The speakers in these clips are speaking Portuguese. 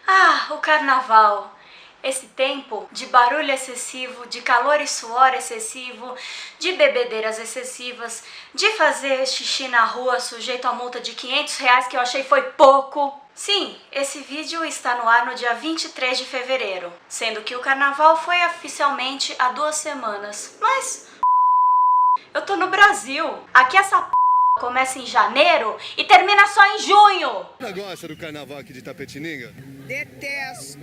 Ah, o carnaval! Esse tempo de barulho excessivo, de calor e suor excessivo, de bebedeiras excessivas, de fazer xixi na rua sujeito a multa de R$ 500 que eu achei foi pouco. Sim, esse vídeo está no ar no dia 23 de fevereiro, sendo que o carnaval foi oficialmente há 2 semanas. Mas eu tô no Brasil. Aqui essa começa em janeiro e termina só em junho. Você gosta do carnaval aqui de Itapetininga? Detesto.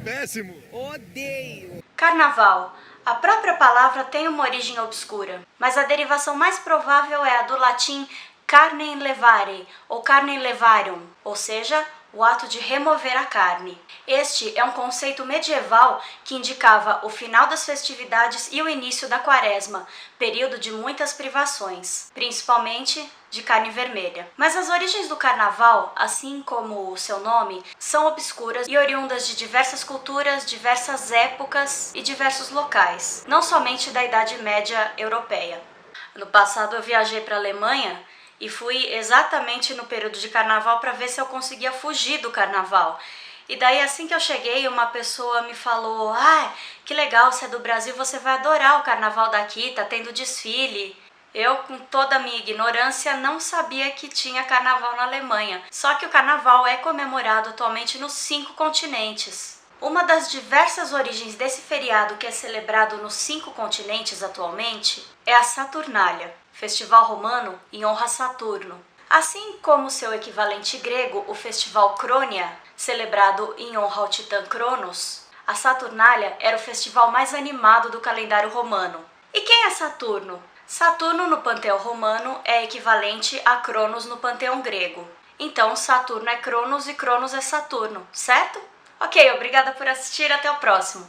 Péssimo! Odeio. Carnaval. A própria palavra tem uma origem obscura, mas a derivação mais provável é a do latim carnem levare ou carnem levarium, ou seja, o ato de remover a carne. Este é um conceito medieval que indicava o final das festividades e o início da quaresma, período de muitas privações, principalmente de carne vermelha. Mas as origens do carnaval, assim como o seu nome, são obscuras e oriundas de diversas culturas, diversas épocas e diversos locais, não somente da Idade Média europeia. No passado eu viajei para a Alemanha e fui exatamente no período de carnaval para ver se eu conseguia fugir do carnaval. E daí assim que eu cheguei, uma pessoa me falou: "Ah, que legal, você é do Brasil, você vai adorar o carnaval daqui, tá tendo desfile". Eu, com toda a minha ignorância, não sabia que tinha carnaval na Alemanha. Só que o carnaval é comemorado atualmente nos 5 continentes. Uma das diversas origens desse feriado que é celebrado nos 5 continentes atualmente é a Saturnália, festival romano em honra a Saturno. Assim como seu equivalente grego, o festival Crônia, celebrado em honra ao titã Cronos, a Saturnália era o festival mais animado do calendário romano. E quem é Saturno? Saturno no panteão romano é equivalente a Cronos no panteão grego. Então Saturno é Cronos e Cronos é Saturno, certo? Ok, obrigada por assistir, até o próximo.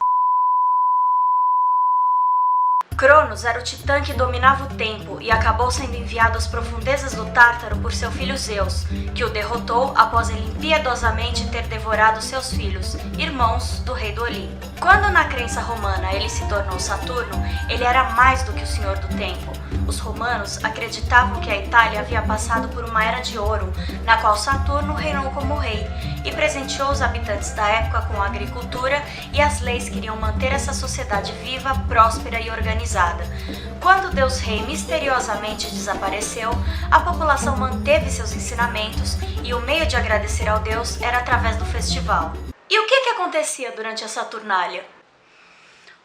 Cronos era o titã que dominava o tempo e acabou sendo enviado às profundezas do Tártaro por seu filho Zeus, que o derrotou após ele impiedosamente ter devorado seus filhos, irmãos do rei do Olimpo. Quando na crença romana ele se tornou Saturno, ele era mais do que o senhor do tempo. Os romanos acreditavam que a Itália havia passado por uma era de ouro, na qual Saturno reinou como rei, e presenteou os habitantes da época com a agricultura e as leis que iriam manter essa sociedade viva, próspera e organizada. Quando Deus Rei misteriosamente desapareceu, a população manteve seus ensinamentos e o meio de agradecer ao Deus era através do festival. E o que acontecia durante a Saturnália?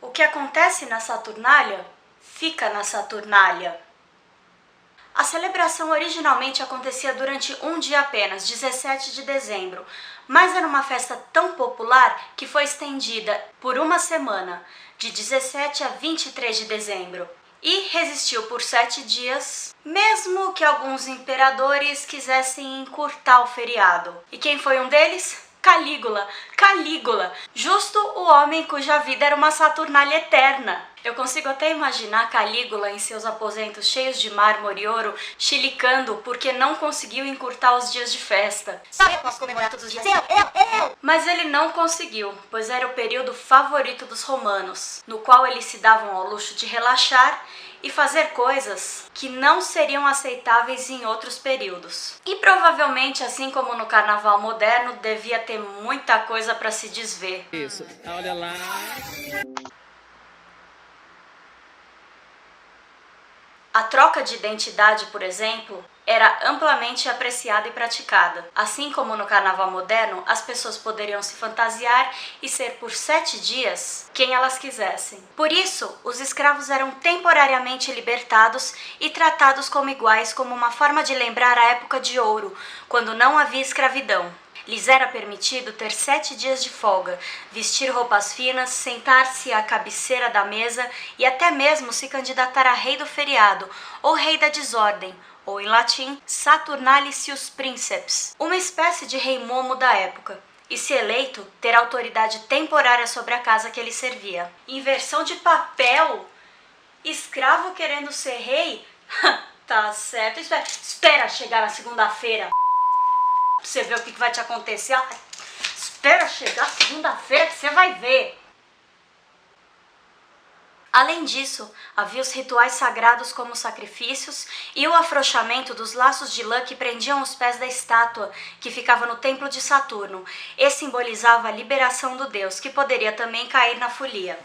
O que acontece na Saturnália fica na Saturnália. A celebração originalmente acontecia durante um dia apenas, 17 de dezembro, mas era uma festa tão popular que foi estendida por uma semana, de 17 a 23 de dezembro, e resistiu por 7 dias, mesmo que alguns imperadores quisessem encurtar o feriado. E quem foi um deles? Calígula, justo o homem cuja vida era uma Saturnália eterna. Eu consigo até imaginar Calígula em seus aposentos cheios de mármore e ouro, chilicando porque não conseguiu encurtar os dias de festa. Só eu posso comemorar todos os dias. Mas ele não conseguiu, pois era o período favorito dos romanos, no qual eles se davam ao luxo de relaxar e fazer coisas que não seriam aceitáveis em outros períodos. E provavelmente, assim como no carnaval moderno, devia ter muita coisa para se desver. Isso, olha lá. A troca de identidade, por exemplo, era amplamente apreciada e praticada. Assim como no carnaval moderno, as pessoas poderiam se fantasiar e ser por 7 dias quem elas quisessem. Por isso, os escravos eram temporariamente libertados e tratados como iguais, como uma forma de lembrar a época de ouro, quando não havia escravidão. Lhes era permitido ter 7 dias de folga, vestir roupas finas, sentar-se à cabeceira da mesa e até mesmo se candidatar a rei do feriado, ou rei da desordem, ou em latim, Saturnalicius Princeps, uma espécie de rei momo da época, e se eleito, ter autoridade temporária sobre a casa que ele servia. Inversão de papel? Escravo querendo ser rei? Tá certo, espera chegar na segunda-feira. Pra você ver o que vai te acontecer. Espera chegar segunda-feira que você vai ver. Além disso, havia os rituais sagrados como sacrifícios e o afrouxamento dos laços de lã que prendiam os pés da estátua que ficava no templo de Saturno e simbolizava a liberação do deus, que poderia também cair na folia.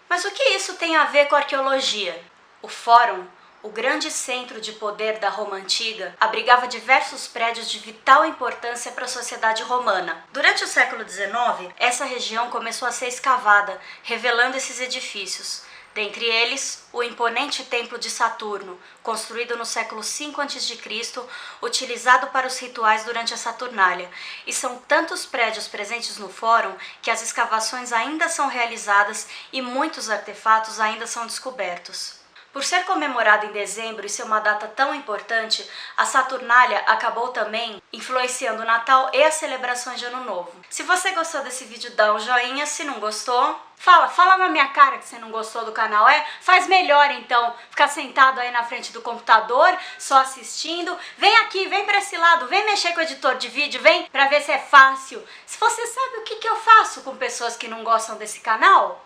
Mas o que isso tem a ver com a arqueologia? O Fórum, o grande centro de poder da Roma Antiga, abrigava diversos prédios de vital importância para a sociedade romana. Durante o século XIX, essa região começou a ser escavada, revelando esses edifícios. Dentre eles, o imponente Templo de Saturno, construído no século V a.C., utilizado para os rituais durante a Saturnália. E são tantos prédios presentes no Fórum que as escavações ainda são realizadas e muitos artefatos ainda são descobertos. Por ser comemorado em dezembro e ser uma data tão importante, a Saturnália acabou também influenciando o Natal e as celebrações de Ano Novo. Se você gostou desse vídeo, dá um joinha. Se não gostou, fala na minha cara que você não gostou do canal. Faz melhor então, ficar sentado aí na frente do computador, só assistindo. Vem aqui, vem pra esse lado, vem mexer com o editor de vídeo, vem pra ver se é fácil. Se você sabe o que eu faço com pessoas que não gostam desse canal,